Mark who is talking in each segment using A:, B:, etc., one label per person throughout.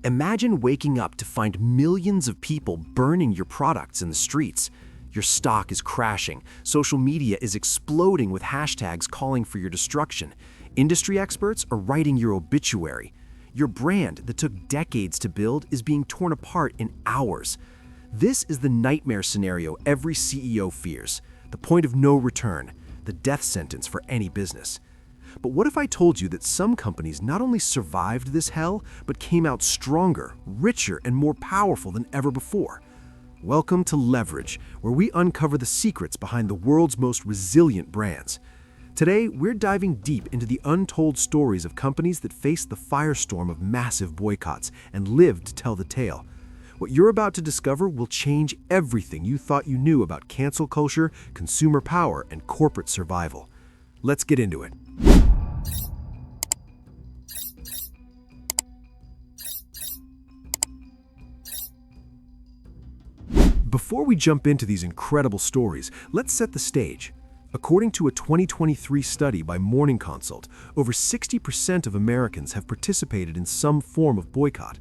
A: Imagine waking up to find millions of people burning your products in the streets. Your stock is crashing. Social media is exploding with hashtags calling for your destruction. Industry experts are writing your obituary. Your brand that took decades to build is being torn apart in hours. This is the nightmare scenario every CEO fears, the point of no return, the death sentence for any business. But what if I told you that some companies not only survived this hell, but came out stronger, richer, and more powerful than ever before? Welcome to Leverage, where we uncover the secrets behind the world's most resilient brands. Today, we're diving deep into the untold stories of companies that faced the firestorm of massive boycotts and lived to tell the tale. What you're about to discover will change everything you thought you knew about cancel culture, consumer power, and corporate survival. Let's get into it. Before we jump into these incredible stories, let's set the stage. According to a 2023 study by Morning Consult, over 60% of Americans have participated in some form of boycott.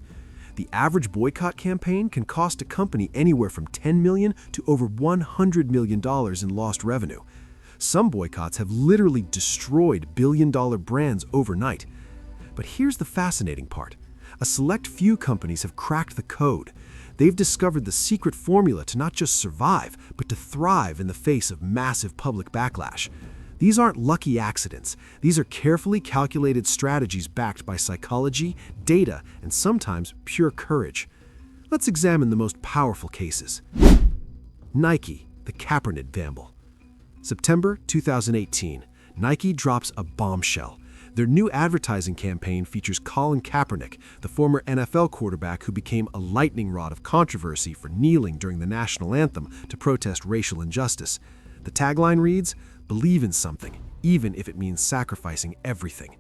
A: The average boycott campaign can cost a company anywhere from $10 million to over $100 million in lost revenue. Some boycotts have literally destroyed billion-dollar brands overnight. But here's the fascinating part. A select few companies have cracked the code. They've discovered the secret formula to not just survive, but to thrive in the face of massive public backlash. These aren't lucky accidents. These are carefully calculated strategies backed by psychology, data, and sometimes pure courage. Let's examine the most powerful cases. Nike, the Kaepernick gamble. September 2018, Nike drops a bombshell. Their new advertising campaign features Colin Kaepernick, the former NFL quarterback who became a lightning rod of controversy for kneeling during the national anthem to protest racial injustice. The tagline reads, "Believe in something, even if it means sacrificing everything."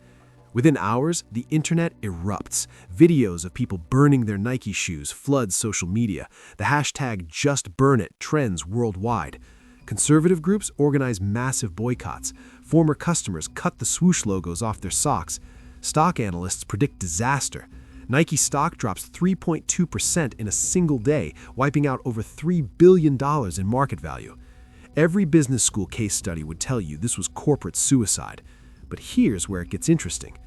A: Within hours, the internet erupts. Videos of people burning their Nike shoes flood social media. The hashtag #JustBurnIt trends worldwide. Conservative groups organize massive boycotts. Former customers cut the swoosh logos off their socks. Stock analysts predict disaster. Nike stock drops 3.2% in a single day, wiping out over $3 billion in market value. Every business school case study would tell you this was corporate suicide. But here's where it gets interesting.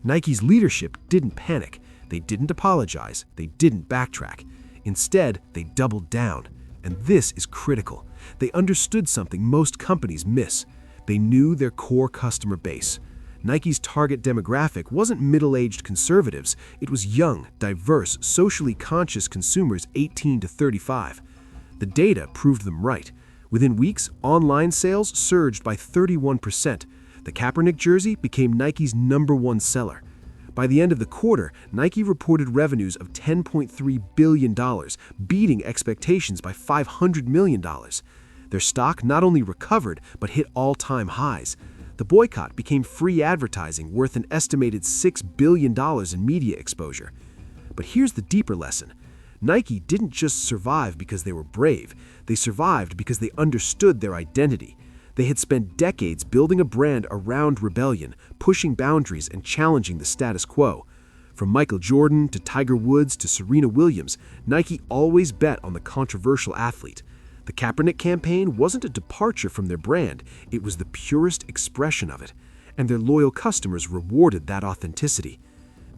A: Nike's leadership didn't panic. They didn't apologize. They didn't backtrack. Instead, they doubled down. And this is critical. They understood something most companies miss. They knew their core customer base. Nike's target demographic wasn't middle-aged conservatives. It was young, diverse, socially conscious consumers 18 to 35. The data proved them right. Within weeks, online sales surged by 31%. The Kaepernick jersey became Nike's #1 seller. By the end of the quarter, Nike reported revenues of $10.3 billion, beating expectations by $500 million. Their stock not only recovered, but hit all-time highs. The boycott became free advertising worth an estimated $6 billion in media exposure. But here's the deeper lesson. Nike didn't just survive because they were brave. They survived because they understood their identity. They had spent decades building a brand around rebellion, pushing boundaries and challenging the status quo. From Michael Jordan to Tiger Woods to Serena Williams, Nike always bet on the controversial athlete. The Kaepernick campaign wasn't a departure from their brand, it was the purest expression of it. And their loyal customers rewarded that authenticity.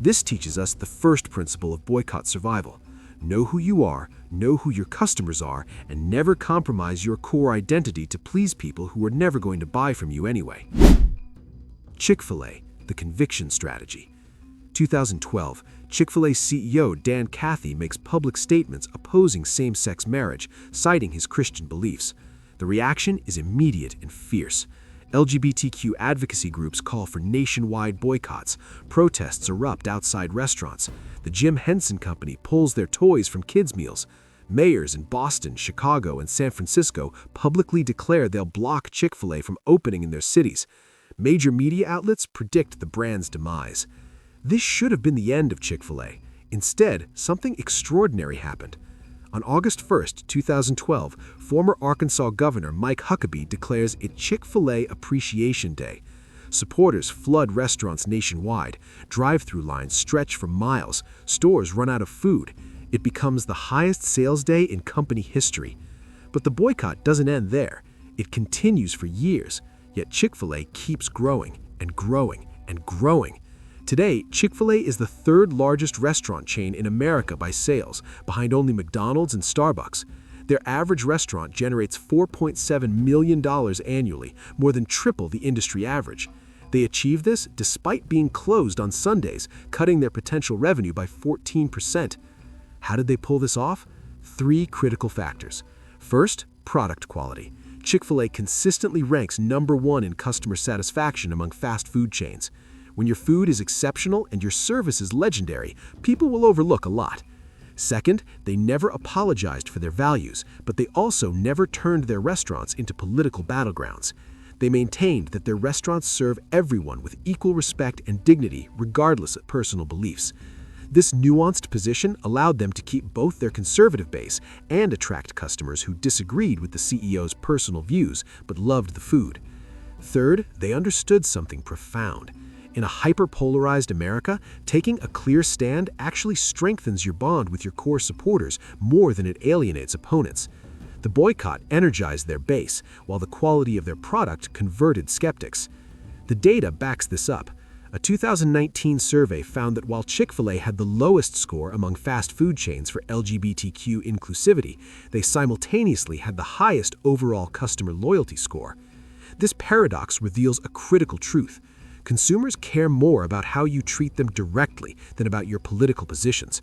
A: This teaches us the first principle of boycott survival. Know who you are, know who your customers are, and never compromise your core identity to please people who are never going to buy from you anyway. Chick-fil-A, the conviction strategy. 2012, Chick-fil-A CEO Dan Cathy makes public statements opposing same-sex marriage, citing his Christian beliefs. The reaction is immediate and fierce. LGBTQ advocacy groups call for nationwide boycotts. Protests erupt outside restaurants. The Jim Henson Company pulls their toys from kids' meals. Mayors in Boston, Chicago, and San Francisco publicly declare they'll block Chick-fil-A from opening in their cities. Major media outlets predict the brand's demise. This should have been the end of Chick-fil-A. Instead, something extraordinary happened. On August 1, 2012, former Arkansas Governor Mike Huckabee declares it Chick-fil-A Appreciation Day. Supporters flood restaurants nationwide. Drive-through lines stretch for miles. Stores run out of food. It becomes the highest sales day in company history. But the boycott doesn't end there. It continues for years. Yet Chick-fil-A keeps growing and growing and growing. Today, Chick-fil-A is the third largest restaurant chain in America by sales, behind only McDonald's and Starbucks. Their average restaurant generates $4.7 million annually, more than triple the industry average. They achieve this despite being closed on Sundays, cutting their potential revenue by 14%. How did they pull this off? 3 critical factors. First, product quality. Chick-fil-A consistently ranks #1 in customer satisfaction among fast food chains. When your food is exceptional and your service is legendary, people will overlook a lot. Second, they never apologized for their values, but they also never turned their restaurants into political battlegrounds. They maintained that their restaurants serve everyone with equal respect and dignity, regardless of personal beliefs. This nuanced position allowed them to keep both their conservative base and attract customers who disagreed with the CEO's personal views but loved the food. Third, they understood something profound. In a hyper-polarized America, taking a clear stand actually strengthens your bond with your core supporters more than it alienates opponents. The boycott energized their base, while the quality of their product converted skeptics. The data backs this up. A 2019 survey found that while Chick-fil-A had the lowest score among fast food chains for LGBTQ inclusivity, they simultaneously had the highest overall customer loyalty score. This paradox reveals a critical truth. Consumers care more about how you treat them directly than about your political positions.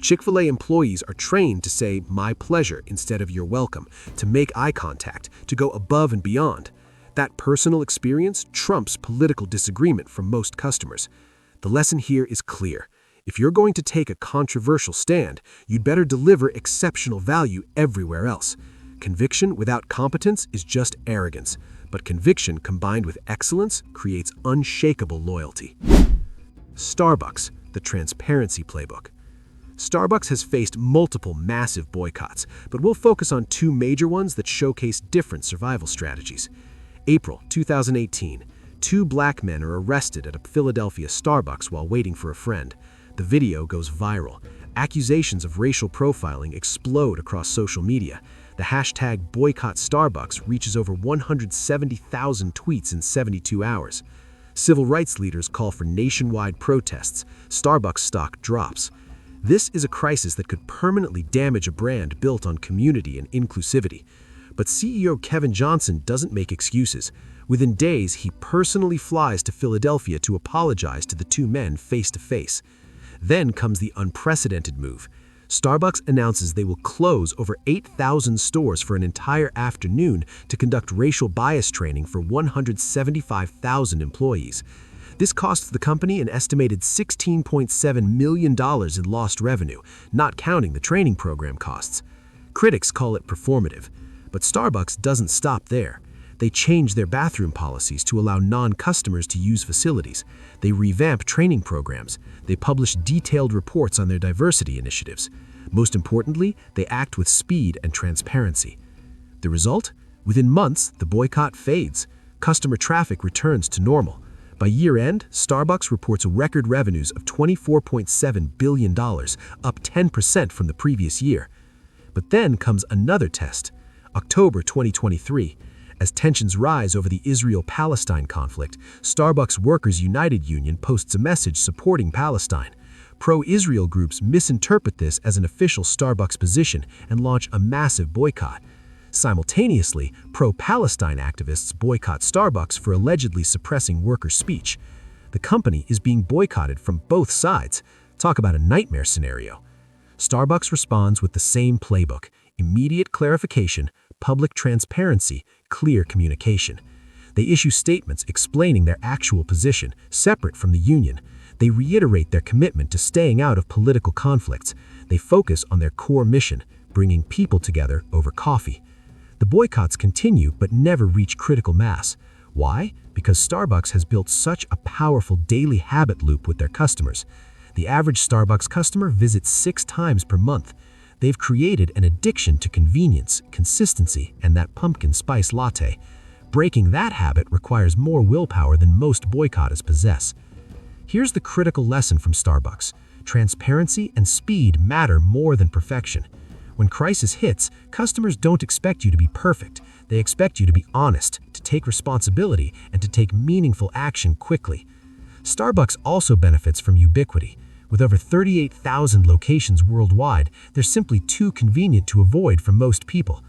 A: Chick-fil-A employees are trained to say, "My pleasure," instead of "You're welcome," to make eye contact, to go above and beyond. That personal experience trumps political disagreement from most customers. The lesson here is clear. If you're going to take a controversial stand, you'd better deliver exceptional value everywhere else. Conviction without competence is just arrogance, but conviction combined with excellence creates unshakable loyalty. Starbucks, the transparency playbook. Starbucks has faced multiple massive boycotts, but we'll focus on 2 major ones that showcase different survival strategies. April 2018, 2 black men are arrested at a Philadelphia Starbucks while waiting for a friend. The video goes viral. Accusations of racial profiling explode across social media. The hashtag Boycott Starbucks reaches over 170,000 tweets in 72 hours. Civil rights leaders call for nationwide protests. Starbucks stock drops. This is a crisis that could permanently damage a brand built on community and inclusivity. But CEO Kevin Johnson doesn't make excuses. Within days, he personally flies to Philadelphia to apologize to the 2 men face to face. Then comes the unprecedented move. Starbucks announces they will close over 8,000 stores for an entire afternoon to conduct racial bias training for 175,000 employees. This costs the company an estimated $16.7 million in lost revenue, not counting the training program costs. Critics call it performative, but Starbucks doesn't stop there. They change their bathroom policies to allow non-customers to use facilities. They revamp training programs. They publish detailed reports on their diversity initiatives. Most importantly, they act with speed and transparency. The result? Within months, the boycott fades. Customer traffic returns to normal. By year-end, Starbucks reports record revenues of $24.7 billion, up 10% from the previous year. But then comes another test. October 2023. As tensions rise over the Israel-Palestine conflict, Starbucks Workers United Union posts a message supporting Palestine. Pro-Israel groups misinterpret this as an official Starbucks position and launch a massive boycott. Simultaneously, pro-Palestine activists boycott Starbucks for allegedly suppressing worker speech. The company is being boycotted from both sides. Talk about a nightmare scenario. Starbucks responds with the same playbook: immediate clarification, public transparency, clear communication. They issue statements explaining their actual position, separate from the union. They reiterate their commitment to staying out of political conflicts. They focus on their core mission, bringing people together over coffee. The boycotts continue but never reach critical mass. Why? Because Starbucks has built such a powerful daily habit loop with their customers. The average Starbucks customer visits 6 times per month. They've created an addiction to convenience, consistency, and that pumpkin spice latte. Breaking that habit requires more willpower than most boycotters possess. Here's the critical lesson from Starbucks. Transparency and speed matter more than perfection. When crisis hits, customers don't expect you to be perfect. They expect you to be honest, to take responsibility, and to take meaningful action quickly. Starbucks also benefits from ubiquity. With over 38,000 locations worldwide, they're simply too convenient to avoid for most people.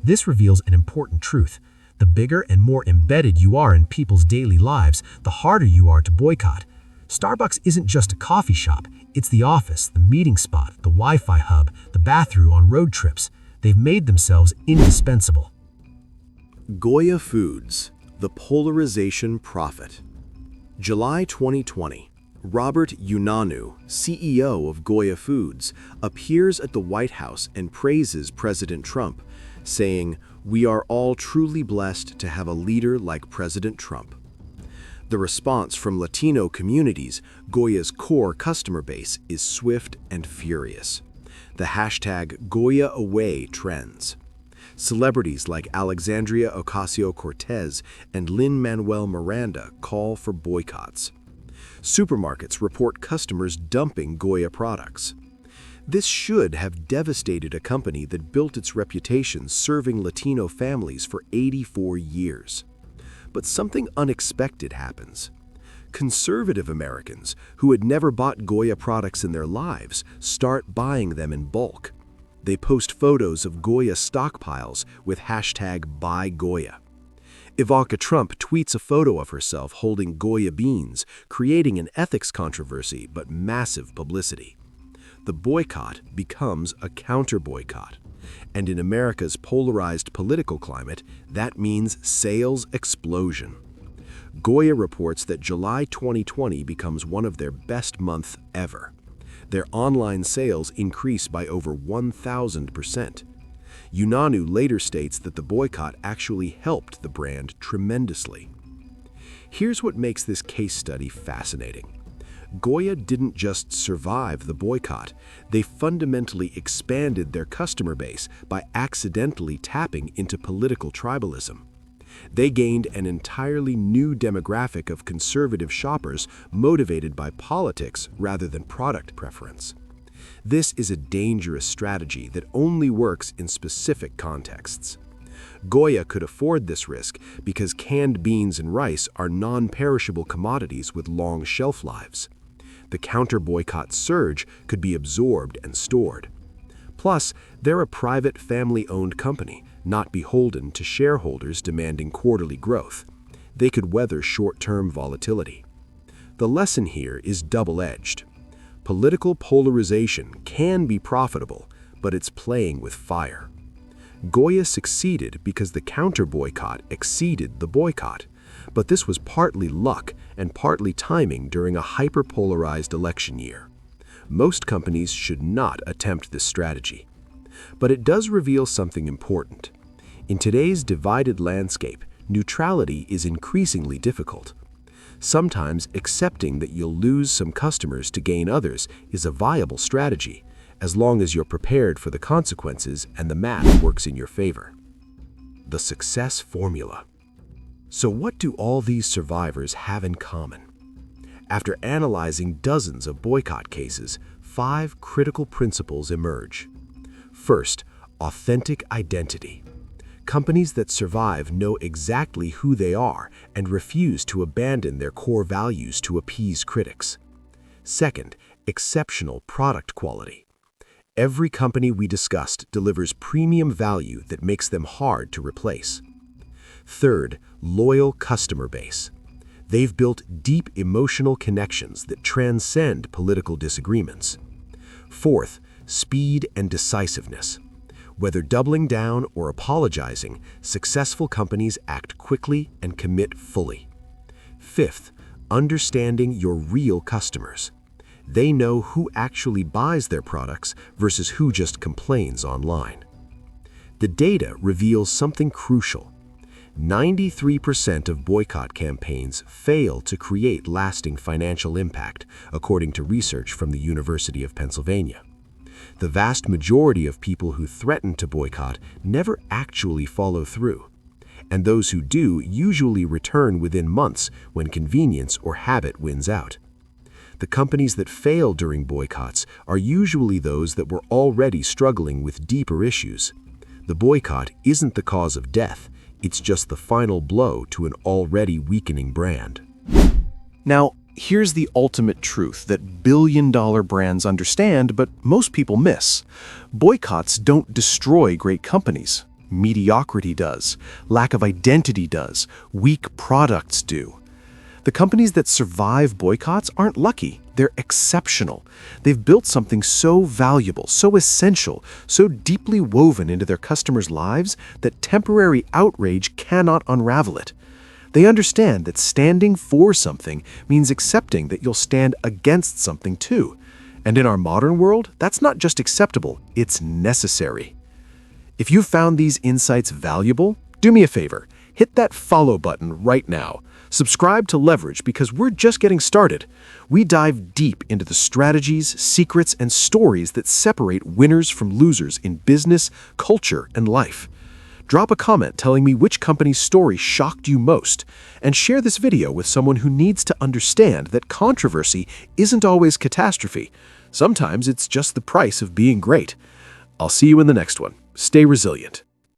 A: This reveals an important truth. The bigger and more embedded you are in people's daily lives, the harder you are to boycott. Starbucks isn't just a coffee shop. It's the office, the meeting spot, the Wi-Fi hub, the bathroom on road trips. They've made themselves indispensable.
B: Goya Foods, the polarization prophet. July 2020. Robert Unanue, CEO of Goya Foods, appears at the White House and praises President Trump, saying, "We are all truly blessed to have a leader like President Trump." The response from Latino communities, Goya's core customer base, is swift and furious. The hashtag #GoyaAway trends. Celebrities like Alexandria Ocasio-Cortez and Lin-Manuel Miranda call for boycotts. Supermarkets report customers dumping Goya products. This should have devastated a company that built its reputation serving Latino families for 84 years. But something unexpected happens. Conservative Americans who had never bought Goya products in their lives start buying them in bulk. They post photos of Goya stockpiles with hashtag #BuyGoya. Ivanka Trump tweets a photo of herself holding Goya beans, creating an ethics controversy but massive publicity. The boycott becomes a counter-boycott. And in America's polarized political climate, that means sales explosion. Goya reports that July 2020 becomes one of their best months ever. Their online sales increase by over 1,000%. Unanue later states that the boycott actually helped the brand tremendously. Here's what makes this case study fascinating. Goya didn't just survive the boycott, they fundamentally expanded their customer base by accidentally tapping into political tribalism. They gained an entirely new demographic of conservative shoppers motivated by politics rather than product preference. This is a dangerous strategy that only works in specific contexts. Goya could afford this risk because canned beans and rice are non-perishable commodities with long shelf lives. The counter-boycott surge could be absorbed and stored. Plus, they're a private family-owned company, not beholden to shareholders demanding quarterly growth. They could weather short-term volatility. The lesson here is double-edged. Political polarization can be profitable, but it's playing with fire. Goya succeeded because the counter-boycott exceeded the boycott, but this was partly luck and partly timing during a hyper-polarized election year. Most companies should not attempt this strategy. But it does reveal something important. In today's divided landscape, neutrality is increasingly difficult. Sometimes accepting that you'll lose some customers to gain others is a viable strategy, as long as you're prepared for the consequences and the math works in your favor. The success formula. So what do all these survivors have in common? After analyzing dozens of boycott cases, 5 critical principles emerge. First, authentic identity. Companies that survive know exactly who they are and refuse to abandon their core values to appease critics. Second, exceptional product quality. Every company we discussed delivers premium value that makes them hard to replace. Third, loyal customer base. They've built deep emotional connections that transcend political disagreements. Fourth, speed and decisiveness. Whether doubling down or apologizing, successful companies act quickly and commit fully. Fifth, understanding your real customers. They know who actually buys their products versus who just complains online. The data reveals something crucial. 93% of boycott campaigns fail to create lasting financial impact, according to research from the University of Pennsylvania. The vast majority of people who threaten to boycott never actually follow through.
A: and those who do usually return within months when convenience or habit wins out. The companies that fail during boycotts are usually those that were already struggling with deeper issues. The boycott isn't the cause of death, it's just the final blow to an already weakening brand.
C: Now, here's the ultimate truth that billion-dollar brands understand, but most people miss. Boycotts don't destroy great companies. Mediocrity does. Lack of identity does. Weak products do. The companies that survive boycotts aren't lucky. They're exceptional. They've built something so valuable, so essential, so deeply woven into their customers' lives that temporary outrage cannot unravel it. They understand that standing for something means accepting that you'll stand against something too. And in our modern world, that's not just acceptable, it's necessary. If you found these insights valuable, do me a favor, hit that follow button right now. Subscribe to Leverage because we're just getting started. We dive deep into the strategies, secrets, and stories that separate winners from losers in business, culture, and life. Drop a comment telling me which company's story shocked you most, and share this video with someone who needs to understand that controversy isn't always catastrophe. Sometimes it's just the price of being great. I'll see you in the next one. Stay resilient.